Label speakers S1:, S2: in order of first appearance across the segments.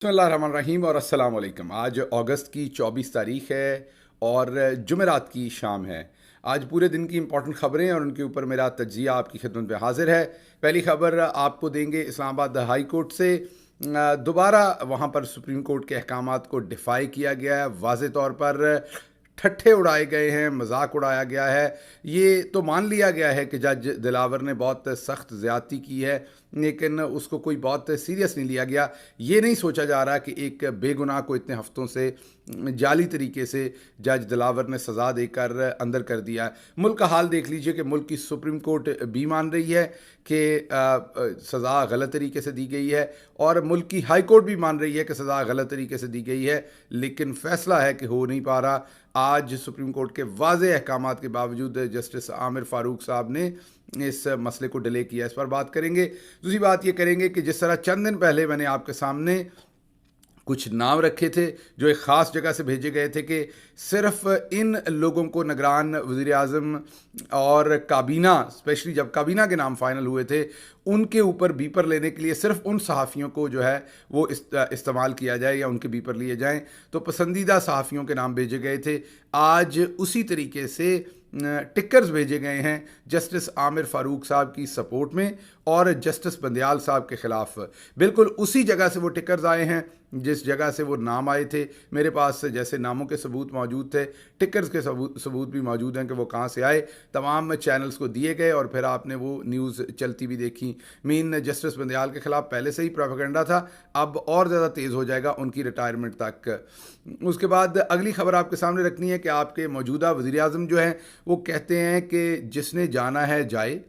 S1: बिस्मिल्लाहिर्रहमानिर्रहीम और अस्सलाम वालेकुम। आज अगस्त की 24 तारीख है और जुमेरात की शाम है। आज पूरे दिन की इंपॉर्टेंट ख़बरें और उनके ऊपर मेरा तज्ज़िया आपकी खिदमत में हाजिर है। पहली ख़बर आपको देंगे इस्लामाबाद हाई कोर्ट से। दोबारा वहाँ पर सुप्रीम कोर्ट के अहकामात को डिफ़ाई किया गया है। वाज़े तौर पर ठट्ठे उड़ाए गए हैं, मजाक उड़ाया गया है। ये तो मान लिया गया है कि जज दिलावर ने बहुत सख्त ज़्यादती की है, लेकिन उसको कोई बहुत सीरियस नहीं लिया गया। ये नहीं सोचा जा रहा कि एक बेगुनाह को इतने हफ्तों से जाली तरीके से जज दिलावर ने सज़ा देकर अंदर कर दिया है। मुल्क का हाल देख लीजिए कि मुल्क की सुप्रीम कोर्ट भी मान रही है कि सज़ा गलत तरीके से दी गई है और मुल्क की हाई कोर्ट भी मान रही है कि सज़ा गलत तरीके से दी गई है, लेकिन फ़ैसला है कि हो नहीं पा रहा। आज सुप्रीम कोर्ट के वाज़े अहकामात के बावजूद जस्टिस आमिर फ़ारूक साहब ने इस मसले को डिले किया। इस पर बात करेंगे। दूसरी बात ये करेंगे कि जिस तरह चंद दिन पहले मैंने आपके सामने कुछ नाम रखे थे जो एक ख़ास जगह से भेजे गए थे कि सिर्फ इन लोगों को निगरान वज़ीर आज़म और काबीना, स्पेशली जब काबीना के नाम फाइनल हुए थे, उनके ऊपर बीपर लेने के लिए सिर्फ उन सहाफ़ियों को जो है वो इस्तेमाल किया जाए या उनके बीपर लिए जाएं। तो पसंदीदा सहाफ़ियों के नाम भेजे गए थे। आज उसी तरीके से टिकर्स भेजे गए हैं जस्टिस आमिर फ़ारूक साहब की सपोर्ट में और जस्टिस बंदयाल साहब के ख़िलाफ़। बिल्कुल उसी जगह से वो टिकर्स आए हैं जिस जगह से वो नाम आए थे। मेरे पास जैसे नामों के सबूत मौजूद थे, टिकर्स के सबूत भी मौजूद हैं कि वो कहाँ से आए। तमाम चैनल्स को दिए गए और फिर आपने वो न्यूज़ चलती भी देखी। मीन जस्टिस बंदयाल के ख़िलाफ़ पहले से ही प्रोपेगेंडा था, अब और ज़्यादा तेज़ हो जाएगा उनकी रिटायरमेंट तक। उसके बाद अगली खबर आपके सामने रखनी है कि आपके मौजूदा वज़ीर आज़म जो हैं वो कहते हैं कि जिसने जाना है जाए,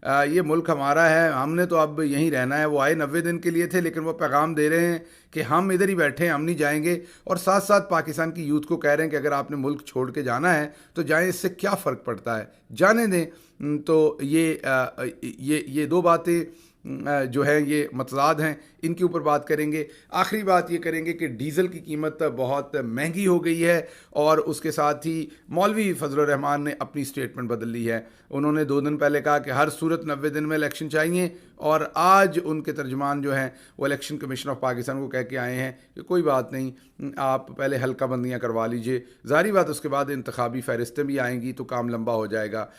S1: ये मुल्क हमारा है, हमने तो अब यहीं रहना है। वो आए 90 दिन के लिए थे, लेकिन वो पैगाम दे रहे हैं कि हम इधर ही बैठे हैं, हम नहीं जाएंगे। और साथ साथ पाकिस्तान की यूथ को कह रहे हैं कि अगर आपने मुल्क छोड़ के जाना है तो जाएं, इससे क्या फ़र्क पड़ता है, जाने दें। तो ये दो बातें जो है ये मतजाद हैं, इनके ऊपर बात करेंगे। आखिरी बात ये करेंगे कि डीज़ल की कीमत बहुत महंगी हो गई है और उसके साथ ही मौलवी फजलुर रहमान ने अपनी स्टेटमेंट बदल ली है। उन्होंने 2 दिन पहले कहा कि हर सूरत 90 दिन में इलेक्शन चाहिए और आज उनके तर्जमान जो हैं वो इलेक्शन कमीशन ऑफ पाकिस्तान को कह के आए हैं कि कोई बात नहीं, आप पहले हल्का बंदियाँ करवा लीजिए, ज़ाहिर बात उसके बाद इंतखाबी फ़हरिस्तें भी आएंगी तो काम लंबा हो जाएगा।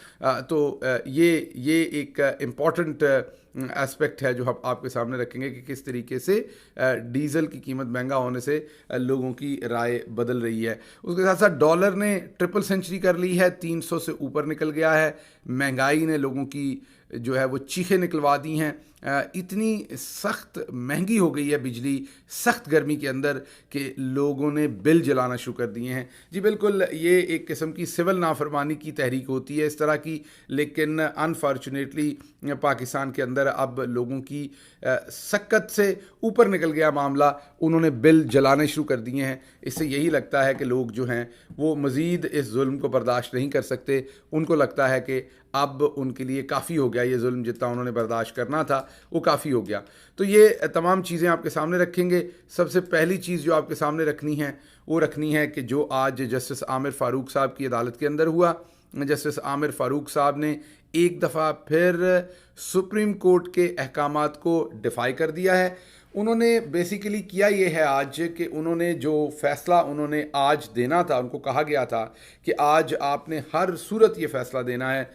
S1: ये एक इम्पॉर्टेंट एस्पेक्ट है जो हम आपके सामने रखेंगे कि किस तरीके से डीज़ल की कीमत महंगा होने से लोगों की राय बदल रही है। उसके साथ साथ डॉलर ने ट्रिपल सेंचुरी कर ली है, 300 से ऊपर निकल गया है। महंगाई ने लोगों की जो है वो चीखें निकलवा दी हैं। इतनी सख्त महंगी हो गई है बिजली सख्त गर्मी के अंदर कि लोगों ने बिल जलाना शुरू कर दिए हैं। जी बिल्कुल, ये एक किस्म की सिविल नाफरमानी की तहरीक होती है इस तरह की, लेकिन अनफॉर्चुनेटली पाकिस्तान के अंदर अब लोगों की सक्कत से ऊपर निकल गया मामला। उन्होंने बिल जलाने शुरू कर दिए हैं। इससे यही लगता है कि लोग जो हैं वो मज़ीद इस जुल्म को बर्दाश्त नहीं कर सकते। उनको लगता है कि अब उनके लिए काफ़ी हो गया, ये जुल्म जितना उन्होंने बर्दाश्त करना था वो काफ़ी हो गया। तो ये तमाम चीज़ें आपके सामने रखेंगे। सबसे पहली चीज़ जो आपके सामने रखनी है वो रखनी है कि जो आज जस्टिस आमिर फ़ारूक साहब की अदालत के अंदर हुआ, जस्टिस आमिर फ़ारूक साहब ने एक दफ़ा फिर सुप्रीम कोर्ट के अहकामात को डिफ़ाई कर दिया है। उन्होंने बेसिकली किया ये है आज कि उन्होंने जो फ़ैसला उन्होंने आज देना था, उनको कहा गया था कि आज आपने हर सूरत ये फ़ैसला देना है।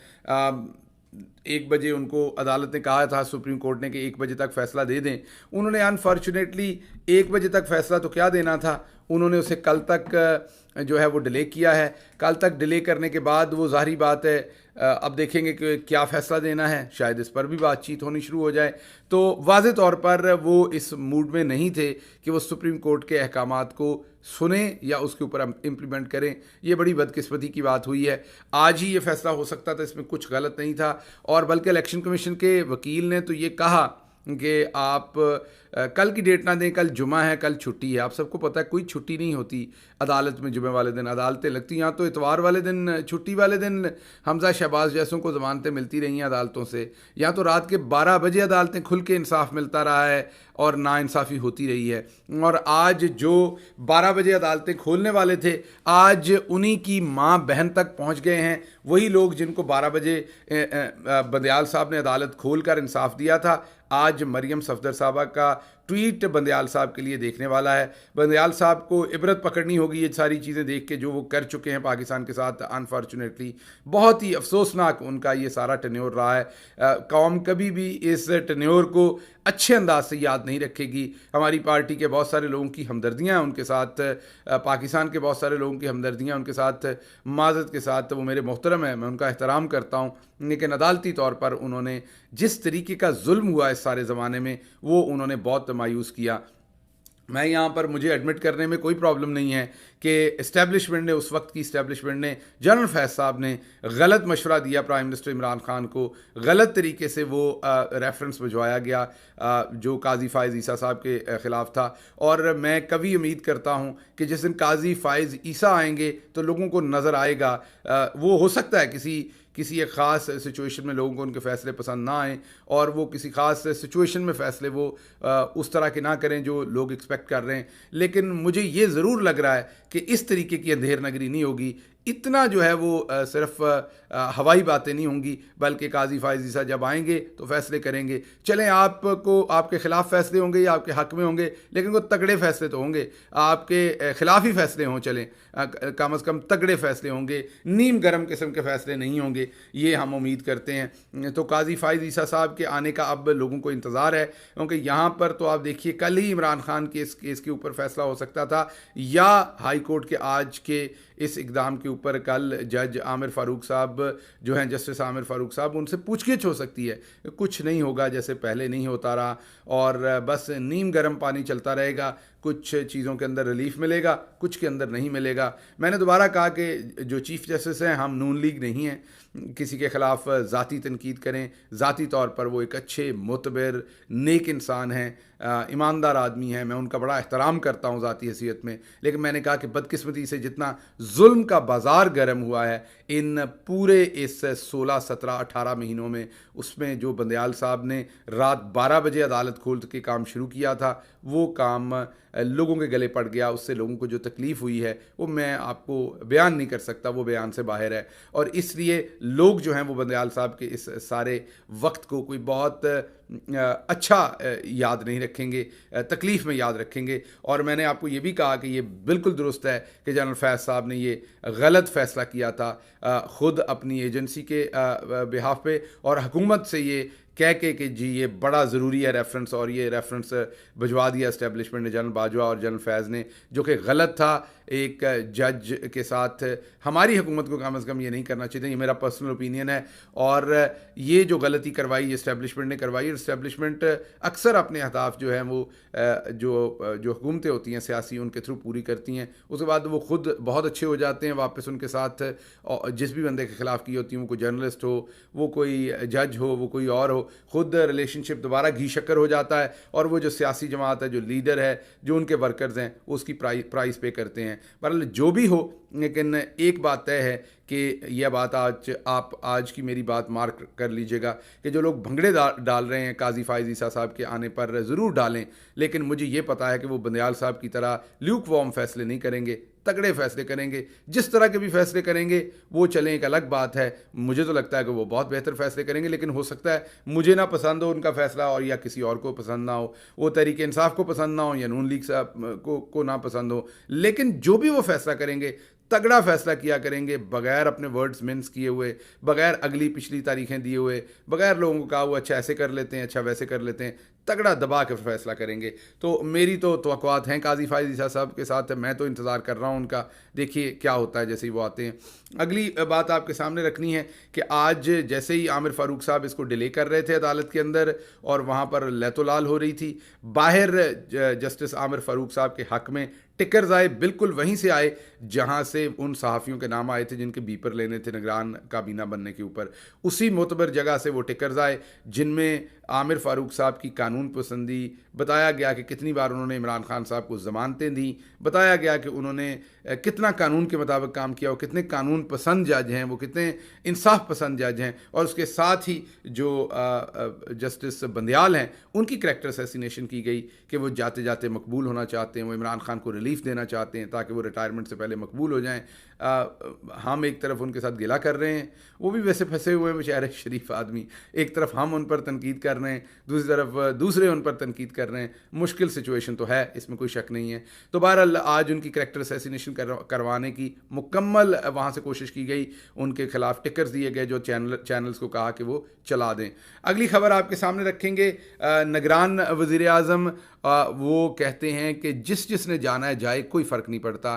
S1: 1 बजे उनको अदालत ने कहा था, सुप्रीम कोर्ट ने, कि 1 बजे तक फ़ैसला दे दें। उन्होंने अनफॉर्चुनेटली 1 बजे तक फ़ैसला तो क्या देना था, उन्होंने उसे कल तक जो है वो डिले किया है। कल तक डिले करने के बाद वो ज़ाहिर बात है अब देखेंगे कि क्या फ़ैसला देना है, शायद इस पर भी बातचीत होनी शुरू हो जाए। तो वाज़े तौर पर वो इस मूड में नहीं थे कि वो सुप्रीम कोर्ट के अहकामात को सुने या उसके ऊपर इम्प्लीमेंट करें। ये बड़ी बदकिस्मती की बात हुई है। आज ही ये फ़ैसला हो सकता था, इसमें कुछ गलत नहीं था। और बल्कि इलेक्शन कमीशन के वकील ने तो ये कहा कि आप कल की डेट ना दें, कल जुमा है, कल छुट्टी है। आप सबको पता है कोई छुट्टी नहीं होती अदालत में जुमे वाले दिन। अदालतें लगती यहाँ तो इतवार वाले दिन, छुट्टी वाले दिन हमजा शहबाज जैसों को ज़मानतें मिलती रही हैं अदालतों से। यहाँ तो रात के 12 बजे अदालतें खुल के इंसाफ मिलता रहा है और नाइंसाफ़ी होती रही है। और आज जो 12 बजे अदालतें खोलने वाले थे, आज उन्हीं की माँ बहन तक पहुँच गए हैं। वही लोग जिनको 12 बजे बंदयाल साहब ने अदालत खोल कर इंसाफ दिया था, आज मरियम सफदर साहबा का ट्वीट बंदयाल साहब के लिए देखने वाला है। बंदयाल साहब को इबरत पकड़नी होगी ये सारी चीज़ें देख के जो वो कर चुके हैं पाकिस्तान के साथ। अनफॉर्चुनेटली बहुत ही अफसोसनाक उनका ये सारा टेन्योर रहा है। कौम कभी भी इस टेन्योर को अच्छे अंदाज से याद नहीं रखेगी। हमारी पार्टी के बहुत सारे लोगों की हमदर्दियाँ हैं उनके साथ, पाकिस्तान के बहुत सारे लोगों की हमदर्दियाँ उनके साथ, माज़रत के साथ वो मेरे मोहतरम हैं, मैं उनका एहतराम करता हूँ, लेकिन अदालती तौर पर उन्होंने जिस तरीके का जुल्म हुआ इस सारे ज़माने में वो उन्होंने बहुत मायूस किया। मैं यहाँ पर मुझे एडमिट करने में कोई प्रॉब्लम नहीं है कि इस्टेब्लिशमेंट ने, उस वक्त की इस्टेब्लिशमेंट ने, जनरल फैज़ साहब ने गलत मशवरा दिया प्राइम मिनिस्टर इमरान खान को, गलत तरीके से वो रेफरेंस भिजवाया गया जो काजी फ़ाइज़ ईसा साहब के ख़िलाफ़ था। और मैं कभी उम्मीद करता हूँ कि जिस दिन काजी फ़ाइज़ ईसा आएंगे तो लोगों को नज़र आएगा, वो हो सकता है किसी एक ख़ास सिचुएशन में लोगों को उनके फ़ैसले पसंद ना आए और वो किसी ख़ास सिचुएशन में फ़ैसले वो उस तरह के ना करें जो लोग एक्सपेक्ट कर रहे हैं। लेकिन मुझे ये ज़रूर लग रहा है कि इस तरीके की अंधेर नगरी नहीं होगी, इतना जो है वो सिर्फ हवाई बातें नहीं होंगी, बल्कि काजी फ़ाइज़ ईसा जब आएंगे तो फ़ैसले करेंगे। चलें, आपको आपके ख़िलाफ़ फ़ैसले होंगे या आपके हक़ में होंगे, लेकिन वो तगड़े फ़ैसले तो होंगे। आपके ख़िलाफ़ ही फ़ैसले हों, चलें, कम अज़ कम तगड़े फ़ैसले होंगे, नीम गर्म किस्म के फ़ैसले नहीं होंगे, ये हम उम्मीद करते हैं। तो काजी फ़ाइज़ ईसा साहब के आने का अब लोगों को इंतज़ार है, क्योंकि यहाँ पर तो आप देखिए कल ही इमरान खान के इस केस के ऊपर फ़ैसला हो सकता था, या हाई कोर्ट के आज के इस इक़दाम के ऊपर कल जज आमिर फ़ारूक साहब जो हैं, जस्टिस आमिर फ़ारूक साहब, उनसे पूछगिछ हो सकती है। कुछ नहीं होगा जैसे पहले नहीं होता रहा, और बस नीम गर्म पानी चलता रहेगा। कुछ चीज़ों के अंदर रिलीफ मिलेगा, कुछ के अंदर नहीं मिलेगा। मैंने दोबारा कहा कि जो चीफ़ जस्टिस हैं, हम नून लीग नहीं हैं, किसी के ख़िलाफ़ ज़ाती तनकीद करें। ज़ाती तौर पर वो एक अच्छे, मुतबर, नेक इंसान हैं, ईमानदार आदमी हैं, मैं उनका बड़ा एहतराम करता हूँ ज़ाती हैसियत में। लेकिन मैंने कहा कि बदकिस्मती से जितना जुल्म का बाज़ार गर्म हुआ है इन पूरे इस 16, 17, 18 महीनों में, उसमें जो बंदयाल साहब ने रात 12 बजे अदालत खोल के काम शुरू किया था, वो काम लोगों के गले पड़ गया। उससे लोगों को जो तकलीफ़ हुई है वो मैं आपको बयान नहीं कर सकता, वो बयान से बाहर है। और इसलिए लोग जो हैं वो बंदयाल साहब के इस सारे वक्त को कोई बहुत अच्छा याद नहीं रखेंगे, तकलीफ़ में याद रखेंगे। और मैंने आपको ये भी कहा कि ये बिल्कुल दुरुस्त है कि जनरल फैज़ साहब ने ये गलत फ़ैसला किया था ख़ुद अपनी एजेंसी के बिहाफ पे, और हुकूमत से ये कह के कि जी ये बड़ा ज़रूरी है रेफरेंस, और ये रेफरेंस भिजवा दिया इस्टेब्लिशमेंट ने, जनरल बाजवा और जनरल फैज़ ने, जो कि गलत था। एक जज के साथ हमारी हुकूमत को कम अज़ कम ये नहीं करना चाहिए, ये मेरा पर्सनल ओपिनियन है। और ये जो गलती करवाई इस्टेब्लिशमेंट ने करवाई, इस्टेब्लिशमेंट अक्सर अपने अहदाफ जो हैं वो जो हुकूमतें होती हैं सियासी, उनके थ्रू पूरी करती हैं, उसके बाद वो ख़ुद बहुत अच्छे हो जाते हैं वापस उनके साथ। जिस भी बंदे के ख़िलाफ़ की होती हैं, वो कोई जर्नलिस्ट हो, वो कोई जज हो, वो कोई और हो, ख़ुद रिलेशनशिप दोबारा घी शक्कर हो जाता है, और वो जो सियासी जमात है, जो लीडर है, जो उनके वर्कर्स हैं, वो उसकी प्राइस पे करते हैं। बहरहाल जो भी हो, लेकिन एक बात तय है कि यह बात आज की मेरी बात मार्क कर लीजिएगा कि जो लोग भंगड़े डाल रहे हैं काजी फ़ाइज़ ईसा साहब के आने पर, ज़रूर डालें, लेकिन मुझे ये पता है कि वो बंदयाल साहब की तरह ल्यूक वार्म फ़ैसले नहीं करेंगे, तगड़े फ़ैसले करेंगे। जिस तरह के भी फ़ैसले करेंगे वो चलें, एक अलग बात है। मुझे तो लगता है कि वो बहुत बेहतर फ़ैसले करेंगे, लेकिन हो सकता है मुझे ना पसंद हो उनका फ़ैसला, और या किसी और को पसंद ना हो, वो तहरीक इंसाफ को पसंद ना हो, या नून लीग साहब को ना पसंद हो। लेकिन जो भी वो फ़ैसला करेंगे, तगड़ा फ़ैसला किया करेंगे, बग़ैर अपने वर्ड्स मिन्स किए हुए, बग़ैर अगली पिछली तारीखें दिए हुए, बग़ैर लोगों को कहा हुआ अच्छा ऐसे कर लेते हैं, अच्छा वैसे कर लेते हैं, तगड़ा दबा के फ़ैसला करेंगे। तो मेरी तो तवक्कुआत हैं काजी फ़ाइज़ ईसा साहब के साथ, मैं तो इंतज़ार कर रहा हूँ उनका, देखिए क्या होता है जैसे ही वो आते हैं। अगली बात आपके सामने रखनी है कि आज जैसे ही आमिर फ़ारूक साहब इसको डिले कर रहे थे अदालत के अंदर, और वहाँ पर लैतोलाल हो रही थी, बाहर जस्टिस आमिर फ़ारूक साहब के हक़ में टिकर्स आए, बिल्कुल वहीं से आए जहाँ से उन सहाफ़ियों के नाम आए थे जिनके बीपर लेने थे निगरान काबीना बनने के ऊपर। उसी मोतबर जगह से वो टिकर्स आए जिनमें आमिर फ़ारूक साहब की कानून पसंदी, बताया गया कि कितनी बार उन्होंने इमरान खान साहब को ज़मानतें दी, बताया गया कि उन्होंने कितना कानून के मुताबिक काम किया, वो कितने कानून पसंद जज हैं, वो कितने इंसाफ पसंद जज हैं। और उसके साथ ही जो जस्टिस बंदयाल हैं, उनकी करैक्टर असैसिनेशन की गई कि वो जाते जाते मकबूल होना चाहते हैं, वो इमरान खान को रिलीफ देना चाहते हैं ताकि वो रिटायरमेंट से पहले मकबूल हो जाएं। हम एक तरफ उनके साथ गिला कर रहे हैं, वो भी वैसे फंसे हुए बेचारे शरीफ आदमी, एक तरफ हम उन पर तनकीद कर रहे हैं, दूसरी तरफ दूसरे उन पर तनकीद कर रहे हैं। मुश्किल सिचुएशन तो है, इसमें कोई शक नहीं है। तो बहरहाल आज उनकी करैक्टर असैसिनेशन करवाने की मुकम्मल वहाँ से कोशिश की गई, उनके खिलाफ टिकर्स दिए गए जो चैनल्स को कहा कि वो चला दें। अगली खबर आपके सामने रखेंगे, निगरान वज़ीर आज़म वो कहते हैं कि जिसने जाना है जाए, कोई फ़र्क नहीं पड़ता।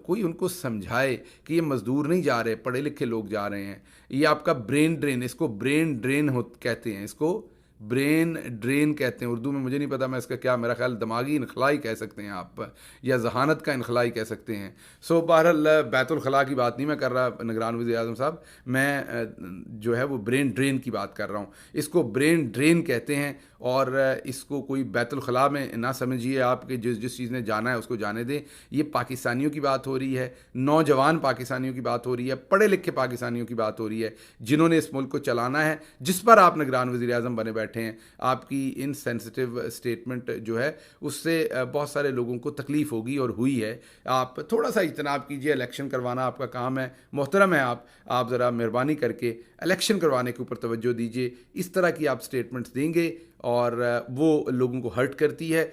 S1: कोई उनको समझाए कि ये मज़दूर नहीं जा रहे, पढ़े लिखे लोग जा रहे हैं। ये आपका ब्रेन ड्रेन, इसको ब्रेन ड्रेन हो कहते हैं, इसको ब्रेन ड्रेन कहते हैं उर्दू में। मुझे नहीं पता मैं इसका क्या, मेरा ख्याल दिमागी इनखलाई कह सकते हैं आप, या जहानत का इनखलाई कह सकते हैं। सो बहरहाल बैतुल खला की बात नहीं मैं कर रहा निगरान वज़ीर आज़म साहब, मैं जो है वो ब्रेन ड्रेन की बात कर रहा हूँ। इसको ब्रेन ड्रेन कहते हैं और इसको कोई बैतुल खला में ना समझिए आप कि जिस चीज़ ने जाना है उसको जाने दें। ये पाकिस्तानियों की बात हो रही है, नौजवान पाकिस्तानियों की बात हो रही है, पढ़े लिखे पाकिस्तानियों की बात हो रही है, जिन्होंने इस मुल्क को चलाना है, जिस पर आप निगरान वज़ीर आज़म बने बैठे हैं। आपकी इन सेंसिटिव स्टेटमेंट जो है उससे बहुत सारे लोगों को तकलीफ़ होगी और हुई है। आप थोड़ा सा इजतनाब कीजिए, इलेक्शन करवाना आपका काम है, मोहतरम है आप ज़रा मेहरबानी करके इलेक्शन करवाने के ऊपर तवज्जो दीजिए। इस तरह की आप स्टेटमेंट्स देंगे और वो लोगों को हर्ट करती है।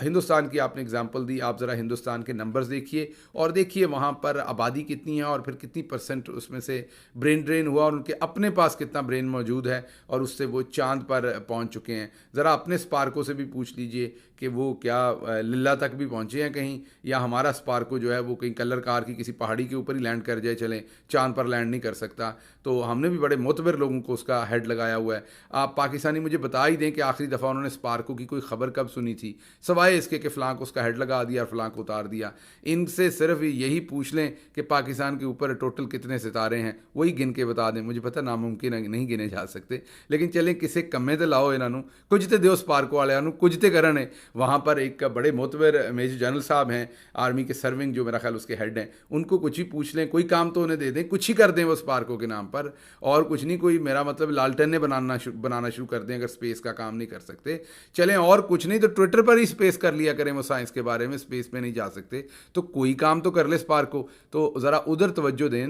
S1: हिंदुस्तान की आपने एग्जांपल दी, आप ज़रा हिंदुस्तान के नंबर्स देखिए और देखिए वहाँ पर आबादी कितनी है और फिर कितनी परसेंट उसमें से ब्रेन ड्रेन हुआ और उनके अपने पास कितना ब्रेन मौजूद है और उससे वो चांद पर पहुँच चुके हैं। ज़रा अपने स्पार्को से भी पूछ लीजिए कि वो क्या लिल्ला तक भी पहुँचे हैं कहीं, या हमारा स्पार्को जो है वो कहीं कलर कार की किसी पहाड़ी के ऊपर ही लैंड कर जाए, चलें चांद पर लैंड नहीं कर सकता। तो हमने भी बड़े मोतबर लोगों को उसका हेड लगाया हुआ है। आप पाकिस्तानी मुझे बता ही दें कि आखिरी दफ़ा उन्होंने स्पार्को की कोई खबर कब सुनी थी, सवाए इसके कि फ़लाँ को उसका हेड लगा दिया और फ़लाँ को उतार दिया। इनसे सिर्फ यही पूछ लें कि पाकिस्तान के ऊपर टोटल कितने सितारे हैं, वही गिन के बता दें। मुझे पता नामुमकिन है, नहीं गिने जा सकते, लेकिन चलें किसे कम्मे तो लाओ इन्हों कुछ तो दो स्पार्को वाले कुछ तो करन। वहाँ पर एक बड़े मोतबर मेजर जनरल साहब हैं आर्मी के सर्विंग, जो मेरा ख्याल उसके हेड हैं, उनको कुछ ही पूछ लें, कोई काम तो उन्हें दे दें, कुछ ही कर दें वो स्पार्को के नाम पर, और कुछ नहीं। कोई मेरा मतलब लालटेनें बनाना शुरू कर दें अगर स्पेस का काम नहीं कर सकते। चलें और कुछ नहीं तो ट्विटर पर ही स्पेस कर लिया करें, वो साइंस के बारे में स्पेस में नहीं जा सकते तो कोई काम तो कर ले स्पार्को। तो ज़रा उधर तवज्जो दें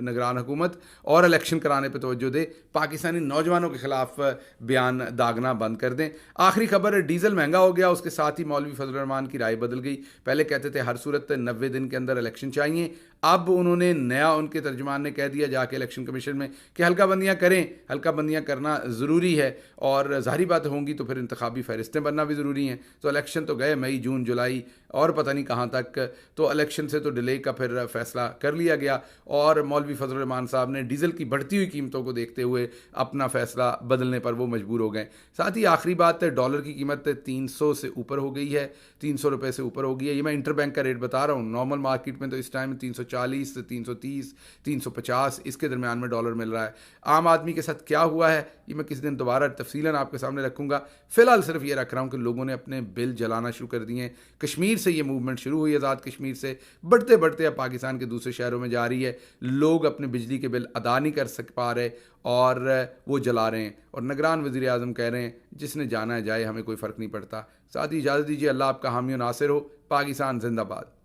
S1: निगरान हुकूमत, और इलेक्शन कराने पर तवज्जो दे। पाकिस्तानी नौजवानों के खिलाफ बयान दागना बंद कर दें। आखिरी खबर, डीजल महंगा हो गया, उसके साथ ही मौलवी फजल रहमान की राय बदल गई। पहले कहते थे हर सूरत 90 दिन के अंदर इलेक्शन चाहिए, अब उन्होंने नया, उनके तर्जुमान ने कह दिया जाके इलेक्शन कमीशन में कि हल्का बंदियाँ करें, हल्का बंदियाँ करना ज़रूरी है, और ज़ाहिर बात होंगी तो फिर इंतखाबी फहरिस्तें बनना भी ज़रूरी हैं। तो इलेक्शन तो गए मई, जून, जुलाई और पता नहीं कहाँ तक, तो इलेक्शन से तो डिले का फिर फैसला कर लिया गया और मौलवी फजल रहमान साहब ने डीज़ल की बढ़ती हुई कीमतों को देखते हुए अपना फ़ैसला बदलने पर वो मजबूर हो गए। साथ ही आखिरी बात है, डॉलर की कीमत 300 से ऊपर हो गई है, 300 रुपये से ऊपर हो गई है। ये मैं इंटरबैंक का रेट बता रहा हूँ। नॉर्मल मार्केट में तो इस टाइम 340 से 330, 350 इसके दरमियान में डॉलर मिल रहा है। आम आदमी के साथ क्या हुआ है ये मैं किसी दिन दोबारा तफसीलन आपके सामने रखूँगा। फ़िलहाल सिर्फ ये रख रहा हूँ कि लोगों ने अपने बिल जलाना शुरू कर दिए हैं। कश्मीर से ये मूवमेंट शुरू हुई, आज़ाद कश्मीर से बढ़ते बढ़ते अब पाकिस्तान के दूसरे शहरों में जा रही है। लोग अपने बिजली के बिल अदा नहीं कर पा रहे और वो जला रहे हैं, और निगरान वज़ीर आज़म कह रहे हैं जिसने जाना है जाए, हमें कोई फ़र्क नहीं पड़ता। साथ ही इजाज़त दीजिए, अल्लाह आपका हामी और नासिर हो। पाकिस्तान जिंदाबाद।